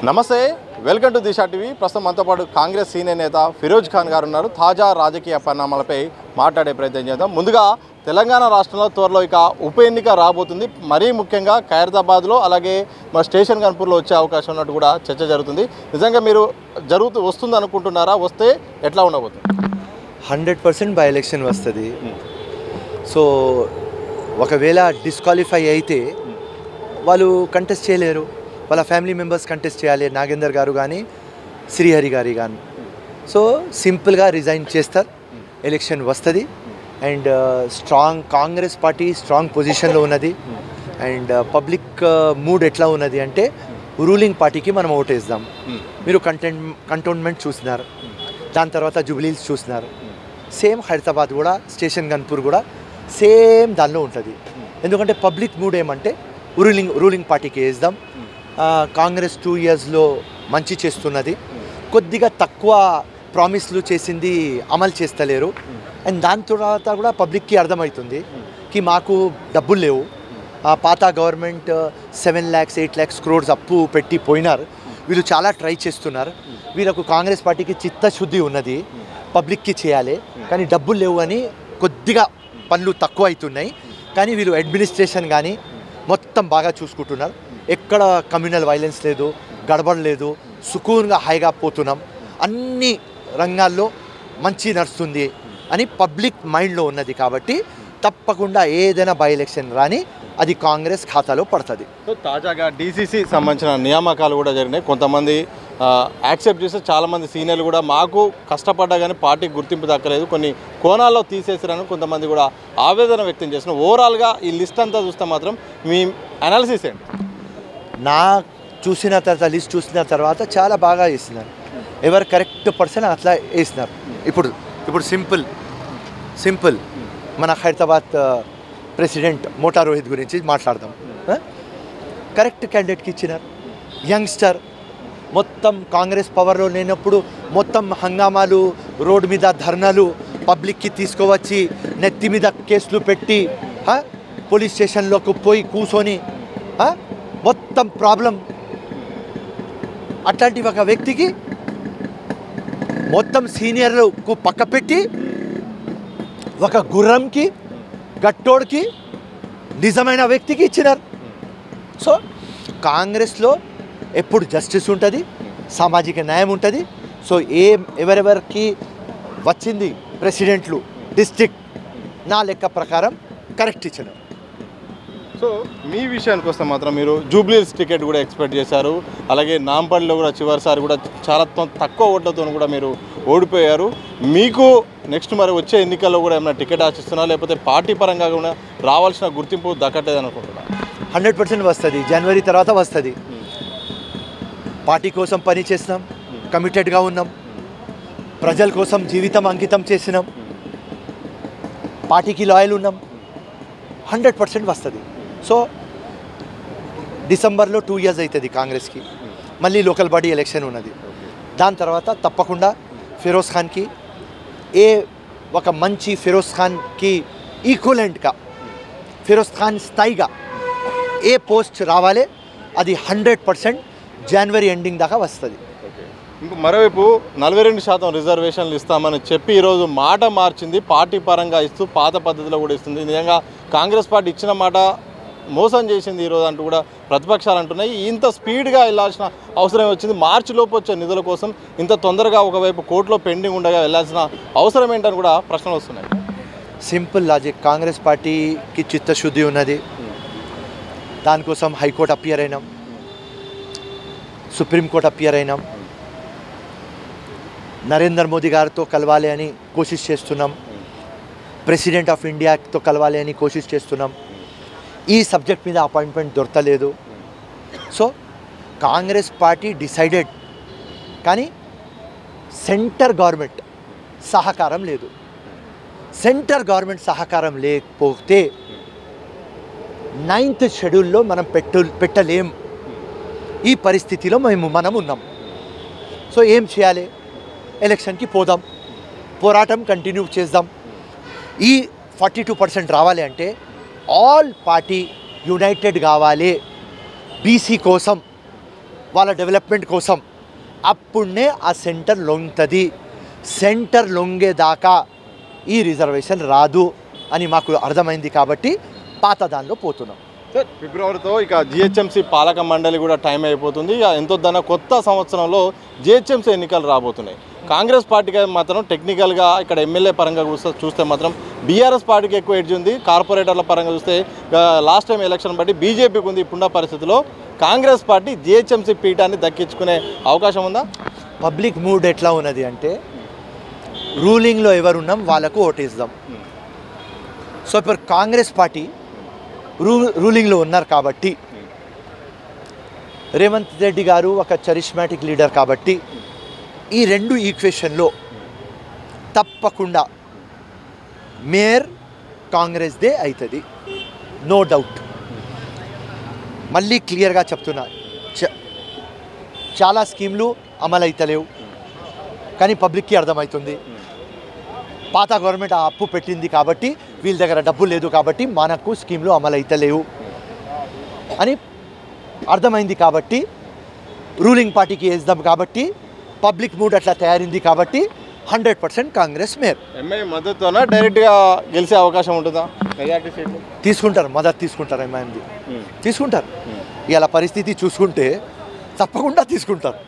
నమస్తే, welcome to Disha TV. ప్రస్తుతం మనతో పాటు కాంగ్రెస్ సీనియర్ నేత ఫిరోజ్ ఖాన్ గారు ఉన్నారు. తాజా రాజకీయ పరిణామాలపై మాట్లాడే ప్రయత్నం చేద్దాం. ముందుగా తెలంగాణ రాష్ట్రంలో త్వరలో ఇక ఉప ఎన్నిక రాబోతుంది. మరీ ముఖ్యంగా ఖైరతాబాద్లో అలాగే మన స్టేషన్ గన్పూర్లో వచ్చే అవకాశం ఉన్నట్టు కూడా చర్చ జరుగుతుంది. నిజంగా మీరు వస్తుంది అనుకుంటున్నారా? వస్తే ఎట్లా ఉండబోతుంది? 100% బై ఎలక్షన్ వస్తుంది. సో ఒకవేళ డిస్క్వాలిఫై అయితే వాళ్ళు కంటెస్ట్ చేయలేరు, వాళ్ళ ఫ్యామిలీ మెంబర్స్ కంటెస్ట్ చేయాలి, నాగేందర్ గారు కానీ శ్రీహరి గారి కానీ. సో సింపుల్గా రిజైన్ చేస్తారు, ఎలక్షన్ వస్తుంది. And strong Congress party strong పొజిషన్లో ఉన్నది. అండ్ పబ్లిక్ మూడ్ ఎట్లా ఉన్నది అంటే రూలింగ్ పార్టీకి మనం ఓటేద్దాం. మీరు కంటోన్మెంట్ చూసినారు, దాని తర్వాత జూబ్లీహిల్స్ చూసినారు. సేమ్ హైదరాబాద్ కూడా స్టేషన్ గన్పూర్ కూడా సేమ్ దానిలో ఉంటుంది. ఎందుకంటే పబ్లిక్ మూడ్ ఏమంటే రూలింగ్ పార్టీకి వేద్దాం. కాంగ్రెస్ 2 yearsలో మంచి చేస్తున్నది, కొద్దిగా తక్కువ ప్రామిస్లు చేసింది అమలు చేస్తలేరు. అండ్ దాని తర్వాత కూడా పబ్లిక్కి అర్థమవుతుంది కి మాకు డబ్బులు లేవు. పాత గవర్నమెంట్ 7 lakhs 8 lakhs crores అప్పు పెట్టి పోయినారు. వీళ్ళు చాలా ట్రై చేస్తున్నారు. వీళ్ళకు కాంగ్రెస్ పార్టీకి చిత్తశుద్ధి ఉన్నది, పబ్లిక్కి చేయాలి, కానీ డబ్బులు లేవు అని కొద్దిగా పనులు తక్కువ అవుతున్నాయి. కానీ వీళ్ళు అడ్మినిస్ట్రేషన్ కానీ మొత్తం బాగా చూసుకుంటున్నారు. ఎక్కడ కమ్యూనల్ వైలెన్స్ లేదు, గడబడ లేదు, సుకూన్గా హాయిగా పోతున్నాం. అన్ని రంగాల్లో మంచి నడుస్తుంది అని పబ్లిక్ మైండ్లో ఉన్నది. కాబట్టి తప్పకుండా ఏదైనా బై ఎలక్షన్ రాని అది కాంగ్రెస్ ఖాతాలో పడుతుంది. సో తాజాగా డీసీసీ సంబంధించిన నియామకాలు కూడా జరిగినాయి. కొంతమంది యాక్సెప్ట్ చేస్తే చాలామంది సీనియర్లు కూడా మాకు కష్టపడ్డా కానీ పార్టీకి గుర్తింపు దక్కలేదు, కొన్ని కోణాల్లో తీసేసారని కొంతమంది కూడా ఆవేదన వ్యక్తం చేస్తున్నారు. ఓవరాల్గా ఈ లిస్ట్ అంతా చూస్తే మాత్రం మీ అనాలిసిస్ ఏంటి? నా చూసిన తర్వాత లిస్ట్ చూసిన తర్వాత చాలా బాగా వేసినారు. ఎవరు కరెక్ట్ పర్సన్ అట్లా వేసినారు. ఇప్పుడు సింపుల్ మన హైదరాబాద్ ప్రెసిడెంట్ మోటా రోహిత్ గురించి మాట్లాడదాం. కరెక్ట్ క్యాండిడేట్కి ఇచ్చినారు. యంగ్స్టర్, మొత్తం కాంగ్రెస్ పవర్లో లేనప్పుడు మొత్తం హంగామాలు, రోడ్డు మీద ధర్నాలు, పబ్లిక్కి తీసుకువచ్చి నెత్తి మీద కేసులు పెట్టి పోలీస్ స్టేషన్లోకి పోయి కూర్చొని మొత్తం ప్రాబ్లం. అట్లాంటి ఒక వ్యక్తికి మొత్తం సీనియర్లకు పక్క పెట్టి ఒక గుర్రంకి గట్టోడికి నిజమైన వ్యక్తికి ఇచ్చినారు. సో కాంగ్రెస్లో ఎప్పుడు జస్టిస్ ఉంటుంది, సామాజిక న్యాయం ఉంటుంది. సో ఎవరెవరికి వచ్చింది ప్రెసిడెంట్లు డిస్ట్రిక్ట్ నా లెక్క ప్రకారం కరెక్ట్ ఇచ్చినారు. సో మీ విషయానికి వస్తే మాత్రం మీరు జూబ్లీహిల్స్ టికెట్ కూడా ఎక్స్పెక్ట్ చేశారు, అలాగే నాంపల్లిలో కూడా చివరిసారి కూడా చాలా తక్కువ ఓట్లతో కూడా మీరు ఓడిపోయారు. మీకు నెక్స్ట్ మరి వచ్చే ఎన్నికల్లో కూడా ఏమైనా టికెట్ ఆశిస్తున్నా, లేకపోతే పార్టీ పరంగా కూడా రావాల్సిన గుర్తింపు దక్కట్లేదు అనుకుంటున్నా? 100% వస్తుంది. జనవరి తర్వాత వస్తుంది. పార్టీ కోసం పని చేసినాం, కమిటెడ్గా ఉన్నాం, ప్రజల కోసం జీవితం అంకితం చేసినాం, పార్టీకి లాయల్ ఉన్నాం. 100% వస్తుంది. సో డిసెంబర్లో 2 years అవుతుంది కాంగ్రెస్కి. మళ్ళీ లోకల్ బాడీ ఎలక్షన్ ఉన్నది. దాని తర్వాత తప్పకుండా ఫిరోజ్ ఖాన్కి ఒక మంచి ఫిరోజ్ ఖాన్కి ఈక్వలెంట్గా ఫిరోజ్ ఖాన్ స్థాయిగా పోస్ట్ రావాలి. అది 100% జనవరి ఎండింగ్ దాకా వస్తుంది. ఇంకో మరోవైపు 42% రిజర్వేషన్లు ఇస్తామని చెప్పి ఈరోజు మాట మార్చింది, పార్టీ పరంగా ఇస్తూ పాత పద్ధతిలో కూడా ఇస్తుంది. నిజంగా కాంగ్రెస్ పార్టీ ఇచ్చిన మాట మోసం చేసింది ఈరోజు అంటూ కూడా ప్రతిపక్షాలు అంటున్నాయి. ఇంత స్పీడ్గా వెళ్ళాల్సిన అవసరం వచ్చింది, మార్చిలోపు వచ్చే నిధుల కోసం ఇంత తొందరగా ఒకవైపు కోర్టులో పెండింగ్ ఉండగా వెళ్ళాల్సిన అవసరం ఏంటని కూడా ప్రశ్నలు వస్తున్నాయి. సింపుల్ లాజిక్, కాంగ్రెస్ పార్టీకి చిత్తశుద్ధి ఉన్నది. దానికోసం హైకోర్టు అపియర్ అయినాం, సుప్రీంకోర్టు అపియర్ అయినాం, నరేంద్ర మోదీ గారితో కలవాలి అని కోషిష్ చేస్తున్నాం, ప్రెసిడెంట్ ఆఫ్ ఇండియాతో కలవాలి అని కోషిష్ చేస్తున్నాం. ఈ సబ్జెక్ట్ మీద అపాయింట్మెంట్ దొరకలేదు. సో కాంగ్రెస్ పార్టీ డిసైడెడ్, కానీ సెంటర్ గవర్నమెంట్ సహకారం లేదు. సెంటర్ గవర్నమెంట్ సహకారం లేకపోతే 9th షెడ్యూల్లో మనం పెట్టలేం. ఈ పరిస్థితిలో మనం ఉన్నాం. సో ఏం చేయాలి? ఎలక్షన్కి పోదాం, పోరాటం కంటిన్యూ చేద్దాం. ఈ 42% రావాలి అంటే ఆల్ పార్టీ యునైటెడ్ కావాలి. బీసీ కోసం వాళ్ళ డెవలప్మెంట్ కోసం, అప్పుడే ఆ సెంటర్ లొంగుతుంది. సెంటర్ లొంగేదాకా ఈ రిజర్వేషన్ రాదు అని మాకు అర్థమైంది కాబట్టి పాత దానిలో పోతున్నాం. సార్, ఫిబ్రవరితో ఇక జిహెచ్ఎంసీ పాలక మండలి కూడా టైం అయిపోతుంది. ఇక ఎంతో కొత్త సంవత్సరంలో జిహెచ్ఎంసీ ఎన్నికలు రాబోతున్నాయి. కాంగ్రెస్ పార్టీకి మాత్రం టెక్నికల్గా ఇక్కడ ఎమ్మెల్యే పరంగా చూస్తే మాత్రం బీఆర్ఎస్ పార్టీకి ఎక్కువ ఎడ్జ్ ఉంది. కార్పొరేటర్ల పరంగా చూస్తే లాస్ట్ టైం ఎలక్షన్ బట్టి బీజేపీకి ఉంది. ఇప్పుడున్న పరిస్థితిలో కాంగ్రెస్ పార్టీ జిహెచ్ఎంసీ పీఠాన్ని దక్కించుకునే అవకాశం ఉందా? పబ్లిక్ మూడ్ ఎట్లా ఉన్నది అంటే రూలింగ్లో ఎవరున్నాం వాళ్ళకు ఓటేద్దాం. సో ఇప్పుడు కాంగ్రెస్ పార్టీ రూలింగ్లో ఉన్నారు కాబట్టి, రేవంత్ రెడ్డి గారు ఒక చరిష్మాటిక్ లీడర్ కాబట్టి ఈ రెండు ఈక్వేషన్లో తప్పకుండా మేయర్ కాంగ్రెస్దే అవుతుంది, నో డౌట్. మళ్ళీ క్లియర్గా చెప్తున్నా, చాలా స్కీమ్లు అమలు అవుతలేవు కానీ పబ్లిక్కి అర్థమవుతుంది. పాత గవర్నమెంట్ ఆ అప్పు పెట్టింది కాబట్టి వీళ్ళ దగ్గర డబ్బు లేదు కాబట్టి మనకు స్కీమ్లు అమలు అవుతలేవు అని అర్థమైంది కాబట్టి రూలింగ్ పార్టీకి వేద్దాం. కాబట్టి పబ్లిక్ మూడ్ అట్లా తయారైంది కాబట్టి 100% కాంగ్రెస్ మేయర్. ఎంఐఎం మద్దతుతోనా డైరెక్ట్గా గెలిచే అవకాశం ఉంటుందా? మెజారిటీ సీట్లు తీసుకుంటారు, మద్దతు తీసుకుంటారు, ఎంఐఎంది తీసుకుంటారు. ఇలా పరిస్థితి చూసుకుంటే తప్పకుండా తీసుకుంటారు.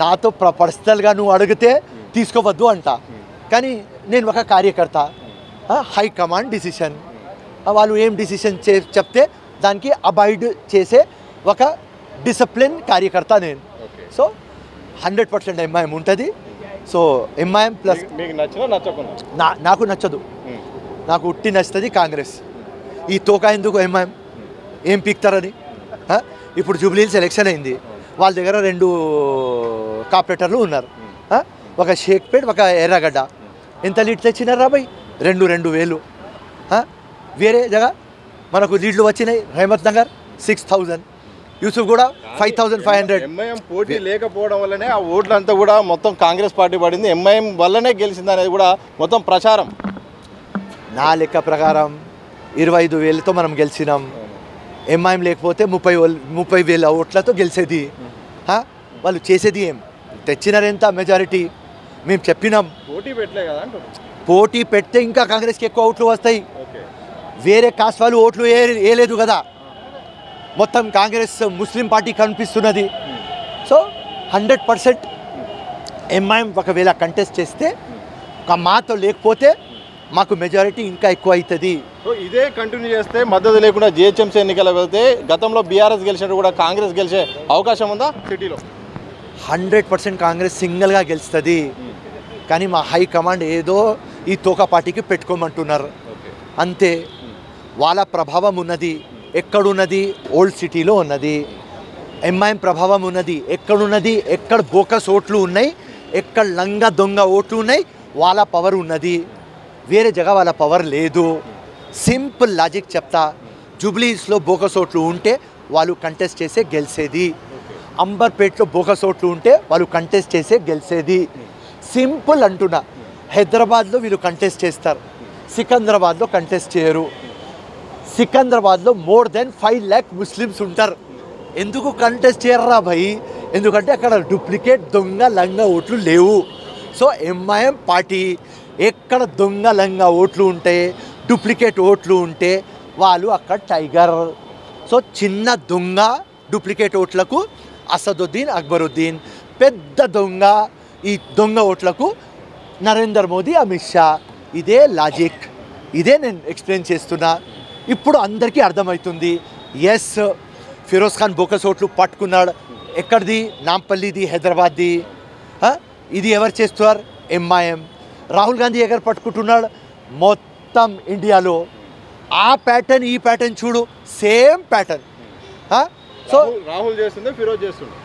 నాతో పర్సనల్గా నువ్వు అడిగితే తీసుకోవద్దు అంట, కానీ నేను ఒక కార్యకర్త, హైకమాండ్ డిసిషన్, వాళ్ళు ఏం డిసిషన్ చెప్తే దానికి అబాయిడ్ చేసే ఒక డిసిప్లిన్ కార్యకర్త నేను. సో 100% ఎంఐఎం ఉంటుంది. సో ఎంఐఎం ప్లస్ నాకు నచ్చదు, నాకు ఉట్టి నచ్చుతుంది కాంగ్రెస్. ఈ తోక ఎందుకు ఎంఐఎం ఏం పీక్తారని. ఇప్పుడు జూబ్లీహిల్స్ ఎలక్షన్ అయింది, వాళ్ళ దగ్గర 2 కార్పొరేటర్లు ఉన్నారు, ఒక షేక్పేట్ ఒక ఎర్రగడ్డ. ఎంత లీడ్ తెచ్చినారు రాబాయ్? 2,000. వేరే జగ మనకు లీడ్లు వచ్చినాయి, రహమత్ నగర్ 6,000, యూసుఫ్ కూడా 5,500. ఎంఐఎం పోటీ లేకపోవడం వల్లనే ఆ ఓట్లంతా కూడా మొత్తం కాంగ్రెస్ పార్టీ పడింది, ఎంఐఎం వల్లనే గెలిచింది అనేది కూడా మొత్తం ప్రచారం. నా లెక్క ప్రకారం 25,000తో మనం గెలిచినాం. ఎంఐఎం లేకపోతే 30,000 ఓట్లతో గెలిచేది. వాళ్ళు చేసేది ఏం? తెచ్చినారు ఎంత మెజారిటీ? మేము చెప్పినాం పోటీ పెట్టలే కదా అంటారు. పోటీ పెడితే ఇంకా కాంగ్రెస్కి ఎక్కువ ఓట్లు వస్తాయి. వేరే కాస్ట్ వాళ్ళు ఓట్లు వేయలేదు కదా, మొత్తం కాంగ్రెస్ ముస్లిం పార్టీ కనిపిస్తున్నది. సో 100% ఎంఐఎం ఒకవేళ కంటెస్ట్ చేస్తే మాతో లేకపోతే మాకు మెజారిటీ ఇంకా ఎక్కువ అవుతుంది. సో ఇదే కంటిన్యూ చేస్తే మద్దతు లేకుండా జిహెచ్ఎంసీ ఎన్నికలకు వెళ్తే గతంలో బీఆర్ఎస్ గెలిచినట్టు కూడా కాంగ్రెస్ గెలిచే అవకాశం ఉందా? సిటీలో 100% కాంగ్రెస్ సింగిల్గా గెలుస్తుంది. కానీ మా హైకమాండ్ ఏదో ఈ తోక పార్టీకి పెట్టుకోమంటున్నారు అంతే. వాళ్ళ ప్రభావం ఉన్నది ఎక్కడున్నది? ఓల్డ్ సిటీలో ఉన్నది. ఎంఐఎం ప్రభావం ఉన్నది ఎక్కడున్నది? ఎక్కడ బోకస్ ఓట్లు ఉన్నాయి, ఎక్కడ లంగా దొంగ ఓట్లు ఉన్నాయి, వాళ్ళ పవర్ ఉన్నది. వేరే జగ వాళ్ళ పవర్ లేదు. సింపుల్ లాజిక్ చెప్తా, జూబ్లీహిల్స్లో బోకస్ ఓట్లు ఉంటే వాళ్ళు కంటెస్ట్ చేసే గెలిచేది, అంబర్పేటలో బోకస్ ఓట్లు ఉంటే వాళ్ళు కంటెస్ట్ చేసే గెలిచేది. సింపుల్ అంటున్నా. హైదరాబాద్లో వీళ్ళు కంటెస్ట్ చేస్తారు, సికింద్రాబాద్లో కంటెస్ట్ చేయరు. సికింద్రాబాద్లో మోర్ దెన్ 5 lakh ముస్లిమ్స్ ఉంటారు. ఎందుకు కంటెస్ట్ చేయరా భయ్? ఎందుకంటే అక్కడ డూప్లికేట్ దొంగ లంగా ఓట్లు లేవు. సో ఎంఐఎం పార్టీ ఎక్కడ దొంగ లంగా ఓట్లు ఉంటే, డూప్లికేట్ ఓట్లు ఉంటే వాళ్ళు అక్కడ టైగర్. సో చిన్న దొంగ డూప్లికేట్ ఓట్లకు అసదుద్దీన్, అక్బరుద్దీన్. పెద్ద దొంగ ఈ దొంగ ఓట్లకు నరేందర్ మోదీ, అమిత్ షా. ఇదే లాజిక్, ఇదే నేను ఎక్స్ప్లెయిన్ చేస్తున్నా. ఇప్పుడు అందరికీ అర్థమవుతుంది. ఎస్, ఫిరోజ్ ఖాన్ బోకస్ ఓట్లు పట్టుకున్నాడు. ఎక్కడిది? నాంపల్లిది, హైదరాబాద్ది. ఇది ఎవరు చేస్తున్నారు? ఎంఐఎం. రాహుల్ గాంధీ ఎక్కడ పట్టుకుంటున్నాడు? మొత్తం ఇండియాలో. ఆ ప్యాటర్న్ ఈ ప్యాటర్న్ చూడు, సేమ్ ప్యాటర్న్. సో రాహుల్ చేస్తుండే, ఫిరోజ్ చేస్తుండే.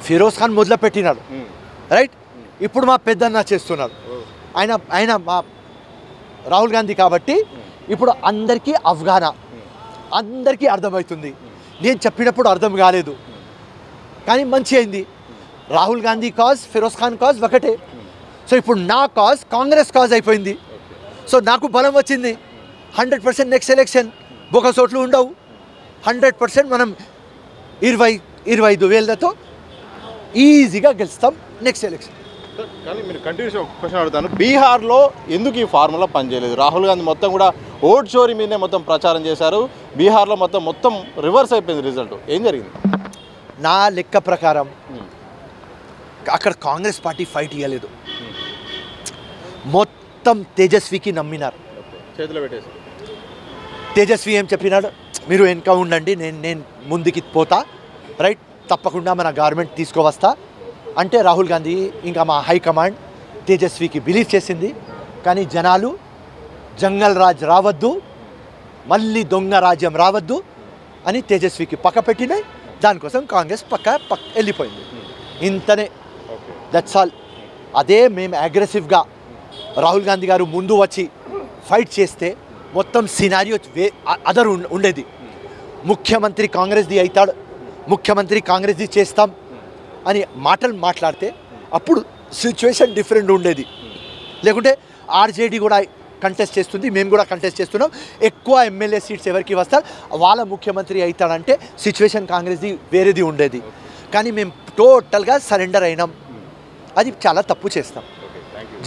ఫిరోజ్ ఖాన్ మొదలు పెట్టినాడు, రైట్. ఇప్పుడు మా పెద్దన్న చేస్తున్నాడు. ఆయన మా రాహుల్ గాంధీ కాబట్టి ఇప్పుడు అందరికీ అవగాహన, అందరికీ అర్థమవుతుంది. నేను చెప్పినప్పుడు అర్థం కాలేదు కానీ మంచి అయింది. రాహుల్ గాంధీ కాజ్, ఫిరోజ్ ఖాన్ కాజ్ ఒకటే. సో ఇప్పుడు నా కాజ్ కాంగ్రెస్ కాజ్ అయిపోయింది. సో నాకు బలం వచ్చింది. 100% నెక్స్ట్ ఎలక్షన్ బోకస్ ఓట్లు ఉండవు. 100% మనం 25,000తో ఈజీగా గెలుస్తాం నెక్స్ట్ ఎలక్షన్. కానీ మీరు కంటిన్యూస్ ఒక క్వశ్చన్ అడుగుతాను, బీహార్లో ఎందుకు ఈ ఫార్ములా పనిచేయలేదు? రాహుల్ గాంధీ మొత్తం కూడా ఓట్ చోరీ మీదనే మొత్తం ప్రచారం చేశారు, బీహార్లో మొత్తం రివర్స్ అయిపోయింది రిజల్ట్. ఏం జరిగింది? నా లెక్క ప్రకారం అక్కడ కాంగ్రెస్ పార్టీ ఫైట్ ఇవ్వలేదు, మొత్తం తేజస్వికి నమ్మినారు. చేతిలో పెట్టేసి తేజస్వి ఏం చెప్పినాడు, మీరు వెనక ఉండండి, నేను ముందుకి పోతా, రైట్, తప్పకుండా మన గవర్నమెంట్ తీసుకువస్తా అంటే రాహుల్ గాంధీ ఇంకా మా హైకమాండ్ తేజస్వికి బిలీవ్ చేసింది. కానీ జనాలు జంగల్ రాజ్ రావద్దు, మళ్ళీ దొంగ రాజ్యం రావద్దు అని తేజస్వికి పక్క పెట్టినాయి. దానికోసం కాంగ్రెస్ పక్క వెళ్ళిపోయింది. ఇంతనే, దట్స్ ఆల్. అదే మేము అగ్రెసివ్గా రాహుల్ గాంధీ గారు ముందు వచ్చి ఫైట్ చేస్తే మొత్తం సినారియో అదర్ ఉండేది. ముఖ్యమంత్రి కాంగ్రెస్ది అవుతాడు, ముఖ్యమంత్రి కాంగ్రెస్ది చేస్తాం అని మాటలు మాట్లాడితే అప్పుడు సిచ్యువేషన్ డిఫరెంట్ ఉండేది. లేకుంటే ఆర్జేడీ కూడా కంటెస్ట్ చేస్తుంది, మేము కూడా కంటెస్ట్ చేస్తున్నాం, ఎక్కువ ఎమ్మెల్యే సీట్స్ ఎవరికి వస్తారు వాళ్ళ ముఖ్యమంత్రి అవుతాడంటే సిచ్యువేషన్ కాంగ్రెస్ది వేరేది ఉండేది. కానీ మేము టోటల్గా సరెండర్ అయినాం, అది చాలా తప్పు చేస్తాం.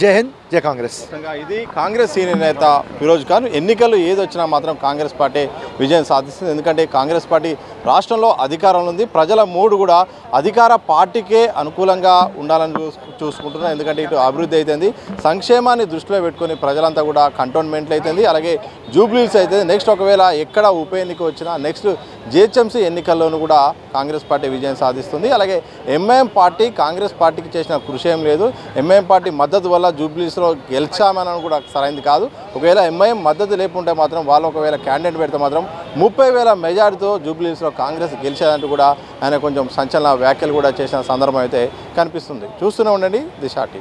జై హింద్, జై కాంగ్రెస్. ఇది కాంగ్రెస్ సీనియర్ నేత ఫిరోజ్ ఖాన్. ఎన్నికలు ఏది వచ్చినా మాత్రం కాంగ్రెస్ పార్టీ విజయం సాధిస్తుంది. ఎందుకంటే కాంగ్రెస్ పార్టీ రాష్ట్రంలో అధికారంలో ఉంది, ప్రజల మూడు కూడా అధికార పార్టీకే అనుకూలంగా ఉండాలని చూసుకుంటున్నారు. ఎందుకంటే ఇటు అభివృద్ధి అవుతుంది, సంక్షేమాన్ని దృష్టిలో పెట్టుకొని ప్రజలంతా కూడా కంటోన్మెంట్లు అవుతుంది, అలాగే జూబ్లీస్ అవుతుంది. నెక్స్ట్ ఒకవేళ ఎక్కడ ఉప ఎన్నిక వచ్చినా నెక్స్ట్ జిహెచ్ఎంసీ ఎన్నికల్లోనూ కూడా కాంగ్రెస్ పార్టీ విజయం సాధిస్తుంది. అలాగే ఎంఐఎం పార్టీ కాంగ్రెస్ పార్టీకి చేసిన కృషి ఏం లేదు. ఎంఐఎం పార్టీ మద్దతు వల్ల జూబ్లీస్లో గెలిచామని కూడా సరైనది కాదు. ఒకవేళ ఎంఐఎం మద్దతు లేకుంటే మాత్రం వాళ్ళు ఒకవేళ క్యాండిడేట్ పెడితే మాత్రం 30,000 మెజార్టీతో జూబ్లీస్లో కాంగ్రెస్ గెలిచేదంటూ కూడా ఆయన కొంచెం సంచలన వ్యాఖ్యలు కూడా చేసిన సందర్భం అయితే కనిపిస్తుంది. చూస్తూనే ఉండండి దిశ టీవీ.